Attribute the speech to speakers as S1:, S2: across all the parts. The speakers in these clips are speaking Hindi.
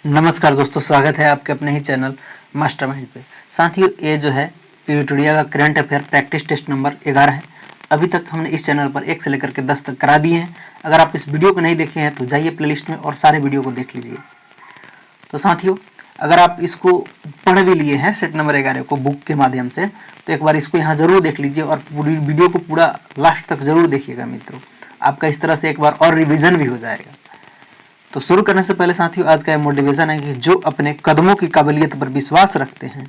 S1: नमस्कार दोस्तों, स्वागत है आपके अपने ही चैनल मास्टरमाइंड पे। साथियों, ये जो है पीयूटोरिया का current affair practice test number 11 है। अभी तक हमने इस चैनल पर 1 से लेकर के 10 तक करा दिए हैं। अगर आप इस वीडियो को नहीं देखे हैं तो जाइए प्लेलिस्ट में और सारे वीडियो को देख लीजिए। तो साथियों, अगर आप इसको पढ़ भी लिए हैं सेट नंबर 11 को बुक के माध्यम से, तो एक बार इसको यहाँ ज़रूर देख लीजिए और पूरी वीडियो को पूरा लास्ट तक ज़रूर देखिएगा मित्रों। आपका इस तरह से एक बार और रिविज़न भी हो जाएगा। तो शुरू करने से पहले साथियों, आज का यह मोटिवेशन है कि जो अपने कदमों की काबिलियत पर विश्वास रखते हैं,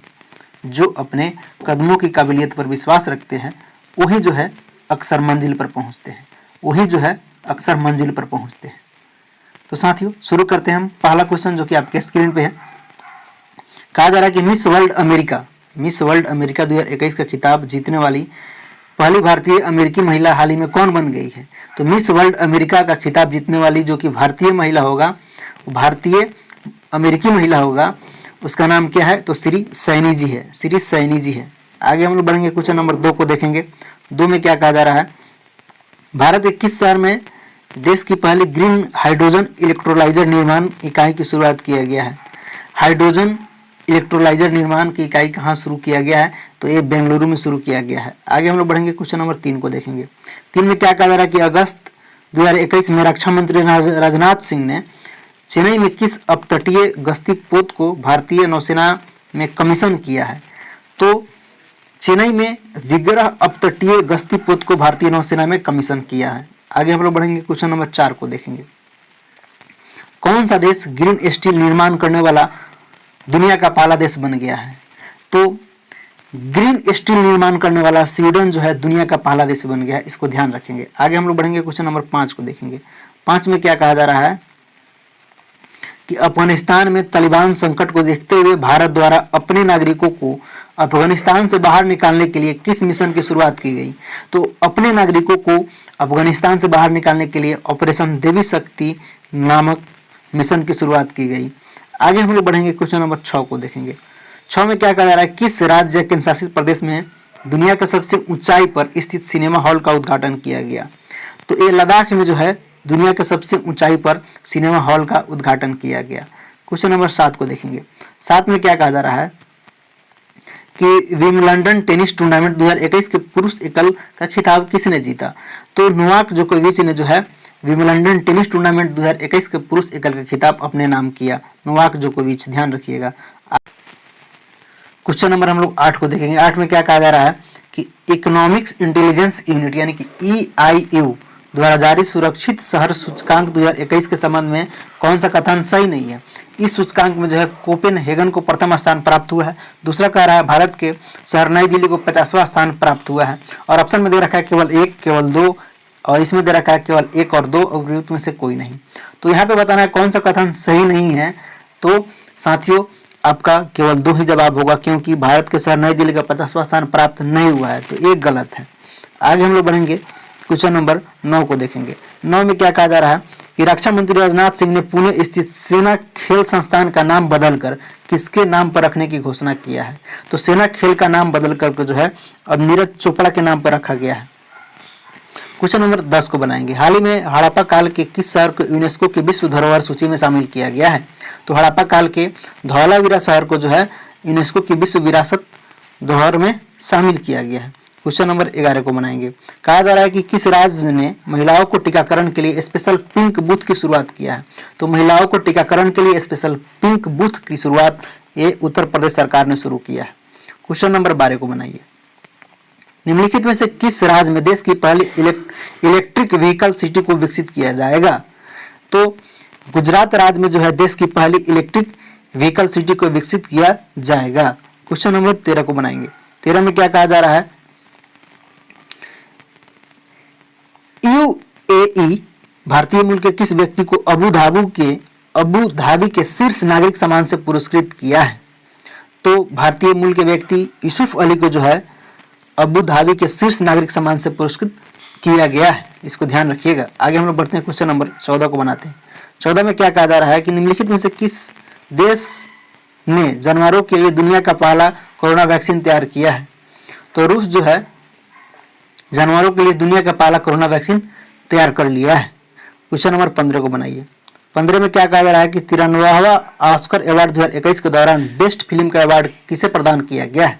S1: जो अपने कदमों की काबिलियत पर विश्वास रखते हैं, वही जो है अक्सर मंजिल पर पहुंचते हैं, वही जो है अक्सर मंजिल पर पहुंचते हैं। तो साथियों, शुरू करते हैं हम। पहला क्वेश्चन जो कि आपके स्क्रीन पे है, कहा जा रहा है कि मिस वर्ल्ड अमेरिका 2021 का खिताब जीतने वाली पहली भारतीय अमेरिकी महिला हाल ही में कौन बन गई है? तो मिस वर्ल्ड अमेरिका का खिताब जीतने वाली जो कि भारतीय महिला होगा, भारतीय अमेरिकी महिला होगा, उसका नाम क्या है? तो श्री सैनी जी है, श्री सैनी जी है। आगे हम लोग बढ़ेंगे, क्वेश्चन नंबर 2 को देखेंगे। 2 में क्या कहा जा रहा है? भारत के किस शहर में देश की पहली ग्रीन हाइड्रोजन इलेक्ट्रोलाइजर निर्माण इकाई की शुरुआत किया गया है? हाइड्रोजन इलेक्ट्रोलाइजर निर्माण की इकाई कहाँ शुरू किया गया है? तो ये बेंगलुरु में शुरू किया गया है। आगे हम लोग बढ़ेंगे, क्वेश्चन नंबर 3 को देखेंगे। 3 में क्या कहा जा रहा है कि अगस्त 2021 में रक्षा मंत्री राजनाथ सिंह ने चेन्नई में किस अपतटीय गश्ती पोत को भारतीय नौसेना में कमीशन किया है? तो चेन्नई में विग्रह अपतटीय गश्ती पोत को भारतीय नौसेना में कमीशन किया है। आगे हम लोग बढ़ेंगे, क्वेश्चन नंबर 4 को देखेंगे। कौन सा देश ग्रीन स्टील निर्माण करने वाला दुनिया का पहला देश बन गया है? तो ग्रीन स्टील निर्माण करने वाला स्वीडन जो है दुनिया का पहला देश बन गया है। इसको ध्यान रखेंगे। आगे हम लोग बढ़ेंगे, क्वेश्चन नंबर 5 को देखेंगे। 5 में क्या कहा जा रहा है कि अफगानिस्तान में तालिबान संकट को देखते हुए भारत द्वारा अपने नागरिकों को अफगानिस्तान से बाहर निकालने के लिए किस मिशन की शुरुआत की गई? तो अपने नागरिकों को अफगानिस्तान से बाहर निकालने के लिए ऑपरेशन देवी शक्ति नामक मिशन की शुरुआत की गई। आगे हम लोग बढ़ेंगे, क्वेश्चन नंबर 6 को देखेंगे। 6 में क्या कहा जा रहा है? किस राज्य या केंद्र शासित प्रदेश में दुनिया का सबसे ऊंचाई पर स्थित सिनेमा हॉल का उद्घाटन किया गया? तो ये लद्दाख में जो है दुनिया के सबसे ऊंचाई पर सिनेमा हॉल का उद्घाटन किया गया। क्वेश्चन नंबर 7 को देखेंगे। 7 में क्या कहा जा रहा है कि विंबलडन टेनिस टूर्नामेंट 2021 के पुरुष एकल का खिताब किसने जीता? तो नोवाक जोकोविच ने जो है विंबलडन टेनिस टूर्नामेंट 2021 के पुरुष एकल का खिताब अपने नाम किया, नोवाक जोकोविच। ध्यान रखिएगा। क्वेश्चन नंबर हम लोग 8 को देखेंगे। 8 में क्या कहा जा रहा है कि इकोनॉमिक्स इंटेलिजेंस यूनिट यानी कि EIU द्वारा जारी सुरक्षित शहर सूचकांक 2021 के संबंध में कौन सा कथन सही नहीं है? इस सूचकांक में जो है कोपेनहेगन को प्रथम स्थान प्राप्त हुआ है। दूसरा कह रहा है भारत के शहर नई दिल्ली को 50वां स्थान प्राप्त हुआ है। और ऑप्शन में दे रखा है केवल 1, केवल 2, और इसमें दे रखा है केवल 1 और 2, और विपरीत में से कोई नहीं। तो यहाँ पे बताना है कौन सा कथन सही नहीं है। तो साथियों, आपका केवल 2 ही जवाब होगा, क्योंकि भारत के शहर नई दिल्ली का 50वां स्थान प्राप्त नहीं हुआ है, तो एक गलत है। आगे हम लोग बढ़ेंगे, क्वेश्चन नंबर 9 को देखेंगे। 9 में क्या कहा जा रहा है कि रक्षा मंत्री राजनाथ सिंह ने पुणे स्थित सेना खेल संस्थान का नाम बदलकर किसके नाम पर रखने की घोषणा किया है? तो सेना खेल का नाम बदल कर जो है अब नीरज चोपड़ा के नाम पर रखा गया है। क्वेश्चन नंबर 10 को बनाएंगे। हाल ही में हड़प्पा काल के किस शहर को यूनेस्को की विश्व धरोहर सूची में शामिल किया गया है? तो हड़प्पा काल के धौलावीरा शहर को जो है यूनेस्को की विश्व विरासत धरोहर में शामिल किया गया है। क्वेश्चन नंबर 11 को बनाएंगे। कहा जा रहा है कि किस राज्य ने महिलाओं को टीकाकरण के लिए स्पेशल पिंक बूथ की शुरुआत किया है? तो महिलाओं को टीकाकरण के लिए स्पेशल पिंक बूथ की शुरुआत ये उत्तर प्रदेश सरकार ने शुरू किया है। क्वेश्चन नंबर 12 को बनाइए। निम्नलिखित में से किस राज्य में देश की पहली इलेक्ट्रिक व्हीकल सिटी को विकसित किया जाएगा? तो गुजरात राज्य में जो है देश की पहली इलेक्ट्रिक व्हीकल सिटी को विकसित किया जाएगा। क्वेश्चन नंबर 13 को बनाएंगे। 13 में क्या कहा जा रहा है? UAE भारतीय मूल के किस व्यक्ति को अबू धाबी के शीर्ष नागरिक सम्मान से पुरस्कृत किया है? तो भारतीय मूल के व्यक्ति यूसुफ अली को जो है अबू धाबी के शीर्ष नागरिक सम्मान से पुरस्कृत किया गया है। इसको ध्यान रखिएगा। आगे हम लोग बढ़ते हैं, क्वेश्चन नंबर 14 को बनाते हैं। 14 में क्या कहा जा रहा है कि निम्नलिखित में से किस देश ने जानवरों के लिए दुनिया का पहला कोरोना वैक्सीन तैयार किया है? तो रूस जो है जानवरों के लिए दुनिया का पहला कोरोना वैक्सीन तैयार कर लिया है। क्वेश्चन नंबर 15 को बनाइए। 15 में क्या कहा जा रहा है कि 93वां ऑस्कर अवार्ड 2021 के दौरान बेस्ट फिल्म का अवार्ड किसे प्रदान किया गया है?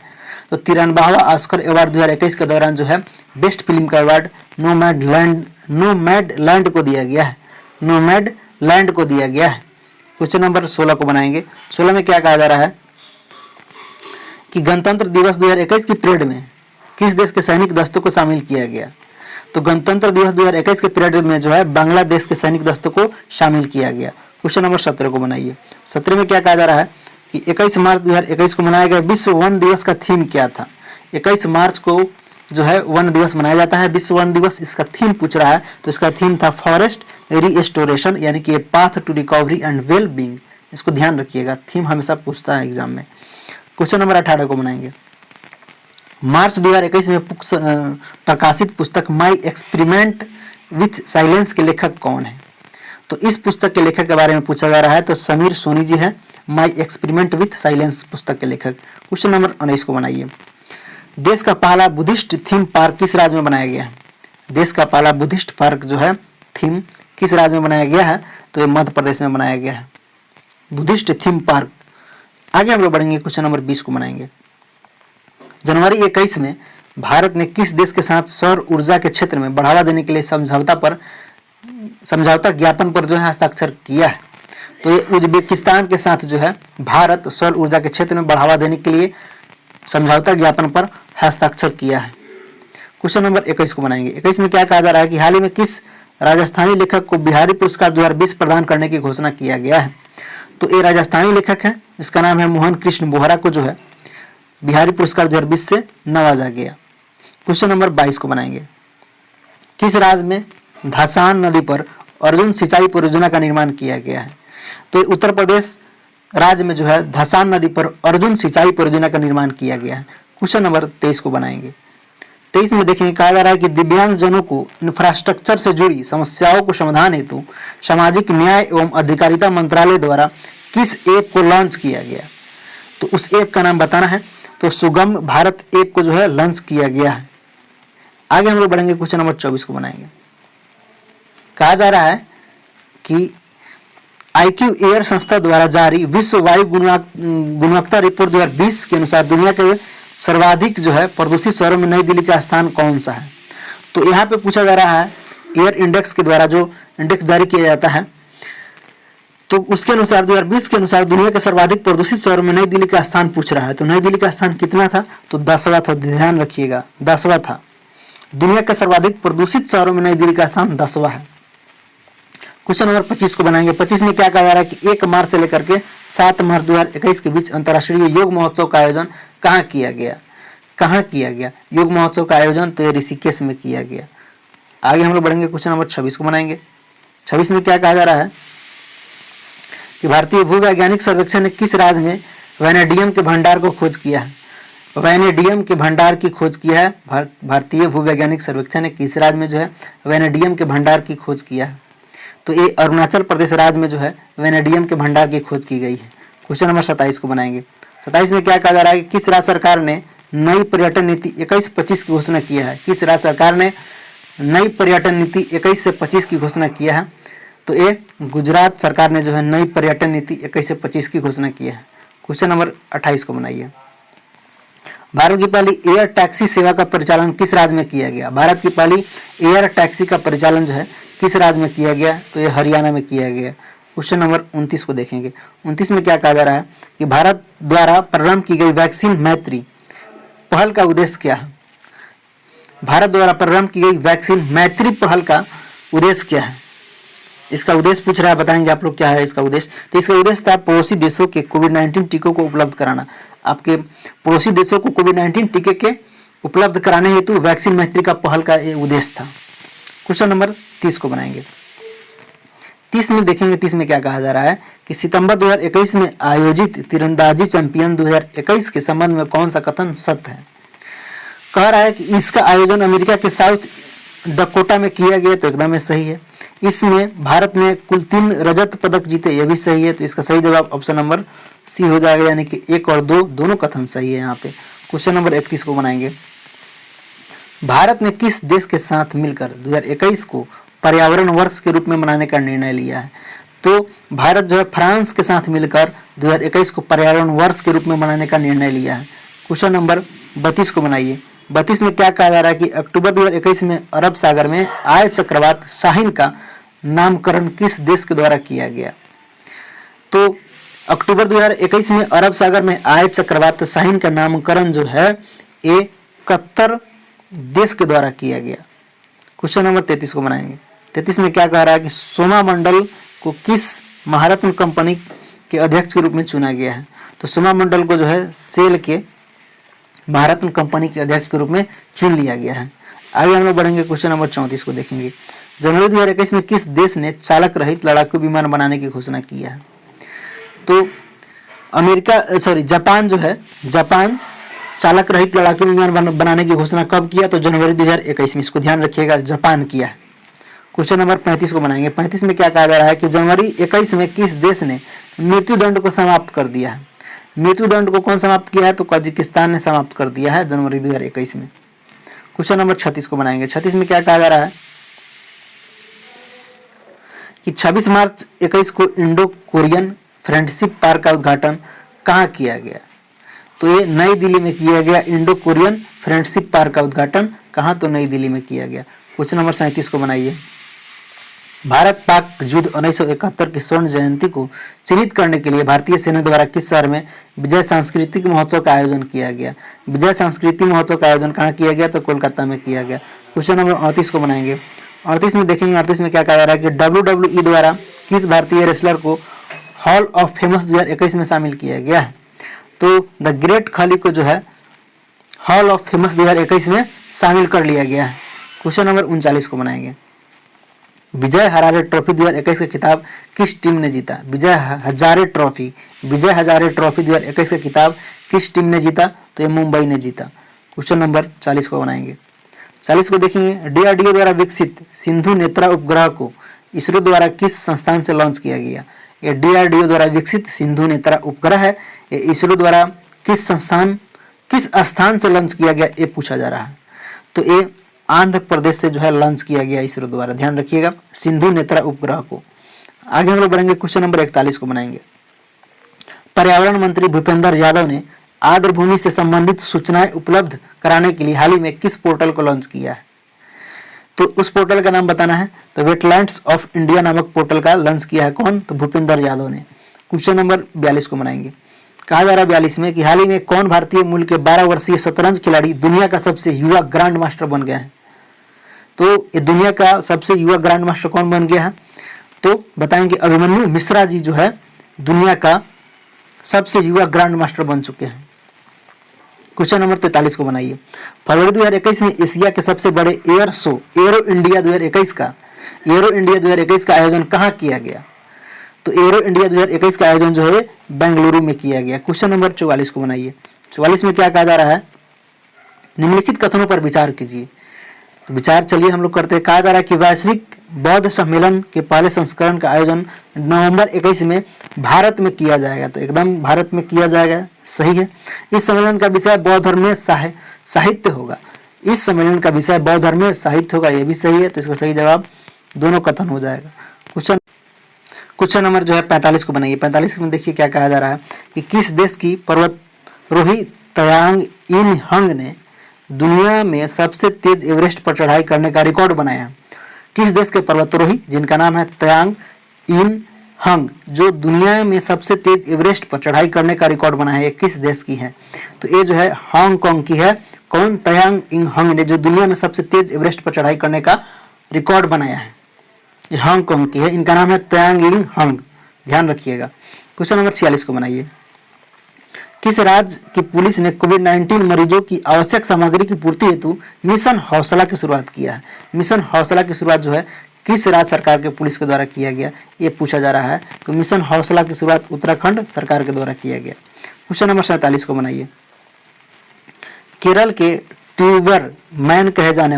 S1: तो 93वां ऑस्कर अवार्ड 2021 के दौरान जो है बेस्ट फिल्म का अवार्ड नोमैडलैंड को दिया गया है। नोमैडलैंड को दिया गया है। क्वेश्चन नंबर 16 को बनाएंगे। 16 में क्या कहा जा रहा है कि गणतंत्र दिवस 2021 की परेड में किस देश के सैनिक दस्तों को शामिल किया गया? तो गणतंत्र दिवस 2021 के परेड में जो है बांग्लादेश के सैनिक दस्तों को शामिल किया गया। क्वेश्चन नंबर 17 को बनाइए। 17 में क्या कहा जा रहा है कि 21 मार्च 2021 को मनाया गया विश्व वन दिवस का थीम क्या था? 21 मार्च को जो है वन दिवस मनाया जाता है, विश्व वन दिवस। इसका थीम पूछ रहा है तो इसका थीम था फॉरेस्ट रिस्टोरेशन, यानी कि path to recovery and well being. इसको ध्यान रखिएगा, थीम हमेशा पूछता है एग्जाम में। क्वेश्चन नंबर 18 को बनाएंगे। मार्च 2021 में प्रकाशित पुस्तक माई एक्सपेरिमेंट विथ साइलेंस के लेखक कौन है? तो इस पुस्तक के लेखक के बारे में पूछा जा रहा है, तो समीर सोनी जी है माई एक्सपेरिमेंट विथ साइलेंस पुस्तक के लेखक। क्वेश्चन नंबर 19 को बनाइए। देश का पहला बुद्धिस्ट थीम पार्क किस राज्य में बनाया गया है? देश का पहला बुद्धिस्ट पार्क जो है थीम किस राज्य में बनाया गया है? तो ये मध्य प्रदेश में बनाया गया है, बुद्धिस्ट थीम पार्क। आगे हम लोग बढ़ेंगे, क्वेश्चन नंबर 20 को बनाएंगे। जनवरी 21 में भारत ने किस देश के साथ सौर ऊर्जा के क्षेत्र में बढ़ावा देने के लिए समझौता ज्ञापन पर जो है हस्ताक्षर किया है? तो ये उज्बेकिस्तान के साथ जो है भारत सौर ऊर्जा के क्षेत्र में बढ़ावा देने के लिए समझौता ज्ञापन पर हस्ताक्षर किया है। क्वेश्चन नंबर 21 को बनाएंगे। 21 में क्या कहा जा रहा है कि हाल ही में किस राजस्थानी लेखक को बिहारी पुरस्कार 2020 प्रदान करने की घोषणा किया गया है? तो ये राजस्थानी लेखक है, इसका नाम है मोहन कृष्ण बोहरा को जो है बिहारी पुरस्कार 2020 से नवाजा गया। क्वेश्चन नंबर 22 को बनाएंगे। किस राज्य में धसान नदी पर अर्जुन सिंचाई परियोजना का निर्माण किया गया है? तो उत्तर प्रदेश राज्य में जो है धसान नदी पर अर्जुन सिंचाई परियोजना का निर्माण किया गया है। क्वेश्चन नंबर 23 को बनाएंगे। 23 में देखेंगे, कहा जा रहा है कि दिव्यांग जनों को इंफ्रास्ट्रक्चर से जुड़ी समस्याओं को समाधान हेतु सामाजिक न्याय एवं अधिकारिता मंत्रालय द्वारा किस ऐप को लॉन्च किया गया? तो उस ऐप का नाम बताना है। तो सुगम भारत ऐप को जो है लॉन्च किया गया है। आगे हम लोग बढ़ेंगे, क्वेश्चन नंबर 24 को बनाएंगे। कहा जा रहा है कि IQ एयर संस्था द्वारा जारी विश्व वायु गुणवत्ता रिपोर्ट 2020 के अनुसार दुनिया के सर्वाधिक जो है प्रदूषित शहरों में नई दिल्ली का स्थान कौन सा है? तो यहाँ पे पूछा जा रहा है एयर इंडेक्स के द्वारा जो इंडेक्स जारी किया जाता है, तो उसके अनुसार 2020 के अनुसार दुनिया के सर्वाधिक प्रदूषित शहरों में नई दिल्ली का स्थान पूछ रहा है। तो नई दिल्ली का स्थान कितना था? तो 10वां था, ध्यान रखिएगा 10वां था। दुनिया के सर्वाधिक प्रदूषित शहरों में नई दिल्ली का स्थान 10वां है। क्वेश्चन नंबर 25 को बनाएंगे। 25 में क्या कहा जा रहा है कि 1 मार्च से लेकर के 7 मार्च 2021 के बीच अंतर्राष्ट्रीय योग महोत्सव का आयोजन कहाँ किया गया? कहाँ किया गया योग महोत्सव का आयोजन? तो ऋषिकेश में किया गया। आगे हम लोग बढ़ेंगे, क्वेश्चन नंबर 26 को बनाएंगे। 26 में क्या कहा जा रहा है कि भारतीय भूवैज्ञानिक सर्वेक्षण ने किस राज्य में वैनेडियम के भंडार को खोज किया है? वैनेडियम के भंडार की खोज किया है। भारतीय भूवैज्ञानिक सर्वेक्षण ने किस राज्य में जो है वैनेडियम के भंडार की खोज किया है? तो ये अरुणाचल प्रदेश राज्य में जो है वैनेडियम के भंडार की खोज की गई है। क्वेश्चन नंबर 27 को बनाएंगे। 27 में क्या कहा जा रहा है कि किस राज्य सरकार ने नई पर्यटन नीति 21-25 की घोषणा किया है? किस राज्य सरकार ने नई पर्यटन नीति 21 से 25 की घोषणा किया है? तो ये गुजरात सरकार ने जो है नई पर्यटन नीति 21 से 25 की घोषणा की है। क्वेश्चन नंबर 28 को बनाइए। भारत की पहली एयर टैक्सी सेवा का परिचालन किस राज्य में किया गया? भारत की पहली एयर टैक्सी का परिचालन जो है किस राज्य में किया गया? तो ये हरियाणा में किया गया। क्वेश्चन नंबर 29 को देखेंगे। 29 में क्या कहा जा रहा है कि भारत द्वारा प्रारंभ की गई वैक्सीन मैत्री पहल का उद्देश्य क्या है? भारत द्वारा प्रारंभ की गई वैक्सीन मैत्री पहल का उद्देश्य क्या है? इसका उद्देश्य पूछ रहा है, बताएंगे आप लोग क्या है इसका उद्देश्य। तो इसका उद्देश्य था पड़ोसी देशों के कोविड-19 टीकों को उपलब्ध कराना। आपके पड़ोसी देशों को कोविड-19 टीके के उपलब्ध कराने हेतु वैक्सीन मैत्री का पहल का उद्देश्य था। क्वेश्चन नंबर 30 को बनाएंगे। 30 में देखेंगे, 30 में क्या कहा जा रहा है कि सितंबर 2021 में आयोजित तीरंदाजी चैंपियन 2021 के संबंध में कौन सा कथन सत्य है? कह रहा है कि इसका आयोजन अमेरिका के साउथ डकोटा में किया गया, तो एकदम सही है। इसमें भारत ने कुल 3 रजत पदक जीते, यह भी सही है। तो इसका सही जवाब ऑप्शन नंबर सी हो जाएगा, यानी कि 1 और 2 दोनों कथन सही है यहाँ पे। क्वेश्चन नंबर 31 को बनाएंगे। भारत ने किस देश के साथ मिलकर 2021 को पर्यावरण वर्ष के रूप में मनाने का निर्णय लिया है? तो भारत जो है फ्रांस के साथ मिलकर 2021 को पर्यावरण वर्ष के रूप में मनाने का निर्णय लिया है। क्वेश्चन नंबर 32 को बनाइए। 32 में क्या कहा जा रहा है कि अक्टूबर 2021 में अरब सागर में आए चक्रवात शाहीन का नामकरण किस देश के द्वारा किया गया? तो अक्टूबर 2021 में अरब सागर में आए चक्रवात शाहीन का नामकरण जो है ये कतर देश के द्वारा किया गया। क्वेश्चन नंबर 33 को बनाएंगे। 33 में क्या कह रहा है कि सोमा मंडल को किस महारत्न कंपनी के अध्यक्ष के रूप में चुना गया है? तो सोमा मंडल को जो है सेल के महारत्न कंपनी के अध्यक्ष के रूप में चुन लिया गया है। आगे हम लोग बढ़ेंगे, क्वेश्चन नंबर 34 को देखेंगे। जनवरी 2021 में किस देश ने चालक रहित लड़ाकू विमान बनाने की घोषणा की है? तो जापान जो है, जापान चालक रहित लड़ाकू विमान बनाने की घोषणा कब किया? तो जनवरी 2021 में। इसको ध्यान रखिएगा, जापान किया है। क्वेश्चन नंबर 35 को बनाएंगे। 35 में क्या कहा जा रहा है कि जनवरी 21 में किस देश ने मृत्युदंड को समाप्त कर दिया है? मृत्युदंड को कौन समाप्त किया है? तो कजाकिस्तान ने समाप्त कर दिया है जनवरी 2021 में। क्वेश्चन नंबर 36 को बनाएंगे। 36 में क्या कहा जा रहा है कि 26 मार्च 21 को इंडो कोरियन फ्रेंडशिप पार्क का उद्घाटन कहाँ किया गया? तो ये नई दिल्ली में किया गया। इंडो कोरियन फ्रेंडशिप पार्क का उद्घाटन कहाँ? तो नई दिल्ली में किया गया। क्वेश्चन नंबर 37 को बनाइए। भारत पाक युद्ध 1971 की स्वर्ण जयंती को चिन्हित करने के लिए भारतीय सेना द्वारा किस शहर में विजय सांस्कृतिक महोत्सव का आयोजन किया गया? विजय सांस्कृतिक महोत्सव का आयोजन कहाँ किया गया? तो कोलकाता में किया गया। क्वेश्चन नंबर 38 को बनाएंगे। 38 में देखेंगे, 38 में क्या कहा जा रहा है कि WWE द्वारा किस भारतीय रेसलर को हॉल ऑफ फेमस 2021 में शामिल किया गया है? तो द ग्रेट खली को जो है हॉल ऑफ फेमस 2021 में शामिल कर लिया गया है। क्वेश्चन नंबर 39 को बनाएंगे। विजय हजारे ट्रॉफी 2021 का खिताब किस टीम ने जीता? विजय हजारे ट्रॉफी 2021 का खिताब किस टीम ने जीता? तो ये मुंबई ने जीता। क्वेश्चन नंबर 40 को बनाएंगे। 40 को देखेंगे, DRDO द्वारा विकसित सिंधु नेत्रा उपग्रह को इसरो द्वारा किस संस्थान से लॉन्च किया गया? ये DRDO द्वारा विकसित सिंधु नेत्रा उपग्रह है, ये इसरो द्वारा किस स्थान से लॉन्च किया गया ये पूछा जा रहा है। तो ये आंध्र प्रदेश से जो है लॉन्च किया गया इसरो द्वारा, ध्यान रखिएगा, सिंधु नेत्रा उपग्रह को। आगे हम लोग बढ़ेंगे, क्वेश्चन नंबर 41 को बनाएंगे। पर्यावरण मंत्री भूपेंद्र यादव ने आर्द्रभूमि से संबंधित सूचनाएं उपलब्ध कराने के लिए हाल ही में किस पोर्टल को लॉन्च किया है? तो उस पोर्टल का नाम बताना है। तो वेटलैंड्स ऑफ इंडिया नामक पोर्टल का लॉन्च किया है कौन? तो भूपेंद्र यादव ने। क्वेश्चन नंबर 42 को बनाएंगे। कहा जा रहा है 42 में कि हाल ही में कौन भारतीय मूल के 12 वर्षीय शतरंज खिलाड़ी दुनिया का सबसे युवा ग्रैंड मास्टर बन गया है? तो ये दुनिया का सबसे युवा ग्रैंड मास्टर कौन बन गया है? तो बताएंगे अभिमन्यु मिश्रा जी जो है दुनिया का सबसे युवा ग्रैंड मास्टर बन चुके हैं। क्वेश्चन नंबर 43 को बनाइए। फरवरी 2021 में एशिया के सबसे बड़े एयर शो एरो इंडिया 2021 का आयोजन कहाँ किया गया? तो एरो इंडिया 2021 का आयोजन जो है बेंगलुरु में किया गया। क्वेश्चन नंबर 44 को बनाइए। 44 में क्या कहा जा रहा है? निम्नलिखित कथनों पर विचार कीजिए। तो विचार चलिए हम लोग करते हैं। कहा जा रहा है कि वैश्विक बौद्ध सम्मेलन के पहले संस्करण का आयोजन नवंबर 21 में भारत में किया जाएगा। तो एकदम भारत में किया जाएगा, सही है। इस सम्मेलन का विषय बौद्ध धर्म में साहित्य होगा। इस सम्मेलन का विषय बौद्ध धर्म में साहित्य होगा, यह भी सही है। तो इसका सही जवाब दोनों कथन हो जाएगा। क्वेश्चन नंबर जो है 45 को बनाइए। 45 में देखिए क्या कहा जा रहा है कि किस देश की पर्वतारोही तयांग इन हंग ने दुनिया में सबसे तेज एवरेस्ट पर चढ़ाई करने का रिकॉर्ड बनाया है? किस देश के पर्वतारोही जिनका नाम है तयांग इन हंग, जो दुनिया में सबसे तेज एवरेस्ट पर चढ़ाई करने का रिकॉर्ड बनाया है, ये किस देश की है? तो ये जो है हांगकांग की है। कौन? तयांग इन हंग ने, जो दुनिया में सबसे तेज एवरेस्ट पर चढ़ाई करने का रिकॉर्ड बनाया है, ये हांगकांग की है। इनका नाम है तयांग इन हंग, ध्यान रखिएगा। क्वेश्चन नंबर 46 को बनाइए। किस राज्य की पुलिस ने कोविड-19 मरीजों की आवश्यक सामग्री की पूर्ति हेतु मिशन हौसला की शुरुआत किया है? मिशन हौसला की शुरुआत जो है किस राज्य सरकार के पुलिस के द्वारा किया गया, ये पूछा जा रहा है। तो मिशन हौसला की शुरुआत उत्तराखंड सरकार के द्वारा किया गया। क्वेश्चन नंबर 47 को बनाइए। केरल के ट्यूबरमैन कहे जाने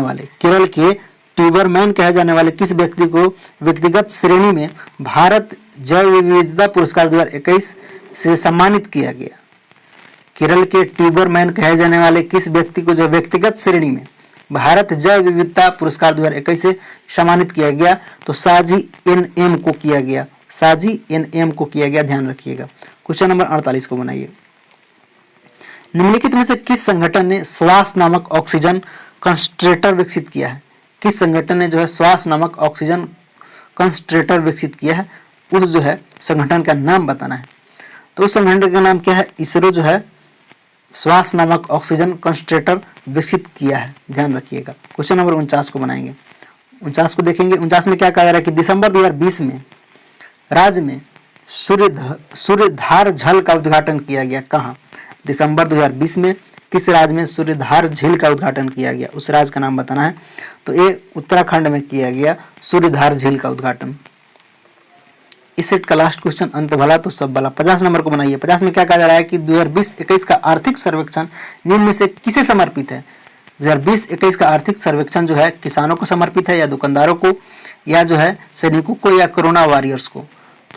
S1: वाले किस व्यक्ति को व्यक्तिगत श्रेणी में भारत जैव विविधता पुरस्कार 2021 से सम्मानित किया गया? केरल के ट्यूबरमैन कहे जाने वाले किस व्यक्ति को जो व्यक्तिगत श्रेणी में भारत जैव विविधता पुरस्कार 2021 से सम्मानित किया गया? तो साजी NM को किया गया। साजी NM को किया गया, ध्यान रखिएगा। क्वेश्चन नंबर 48 को बनाइए। निम्नलिखित में से किस संगठन ने श्वास नामक ऑक्सीजन कंसंट्रेटर विकसित किया है? किस संगठन ने जो है श्वास नामक ऑक्सीजन कंसंट्रेटर विकसित किया है, उस जो है संगठन का नाम बताना है। तो उस संगठन का नाम क्या है? इसरो जो है श्वास नामक ऑक्सीजन कंसंट्रेटर विकसित किया है, ध्यान रखिएगा। क्वेश्चन नंबर 49 को बनाएंगे। 49 को देखेंगे। 49 में क्या कहा जा रहा है कि दिसंबर 2020 में राज्य में सूर्यधार झील का उद्घाटन किया गया। कहाँ? दिसंबर 2020 में किस राज्य में सूर्यधार झील का उद्घाटन किया गया, उस राज्य का नाम बताना है। तो ये उत्तराखंड में किया गया सूर्यधार झील का उद्घाटन। इस सेट का लास्ट क्वेश्चन अंत भला तो सब भला। 50 नंबर को बनाइए। 50 में क्या कहा जा रहा है कि 2020-21 का आर्थिक सर्वेक्षण निम्न में से किसे समर्पित है? 2020-21 का आर्थिक सर्वेक्षण जो है किसानों को समर्पित है, या दुकानदारों को, या जो है सैनिकों को, या कोरोना वॉरियर्स को?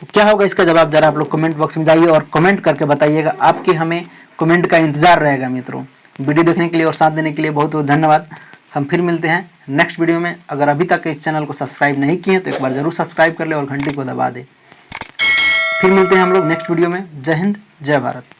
S1: तो क्या होगा इसका जवाब? जरा आप लोग कमेंट बॉक्स में जाइए और कमेंट करके बताइएगा। आपके हमें कमेंट का इंतजार रहेगा मित्रों। वीडियो देखने के लिए और साथ देने के लिए बहुत बहुत धन्यवाद। हम फिर मिलते हैं नेक्स्ट वीडियो में। अगर अभी तक इस चैनल को सब्सक्राइब नहीं किए तो एक बार जरूर सब्सक्राइब कर ले और घंटी को दबा दे। फिर मिलते हैं हम लोग नेक्स्ट वीडियो में। जय हिंद, जय भारत।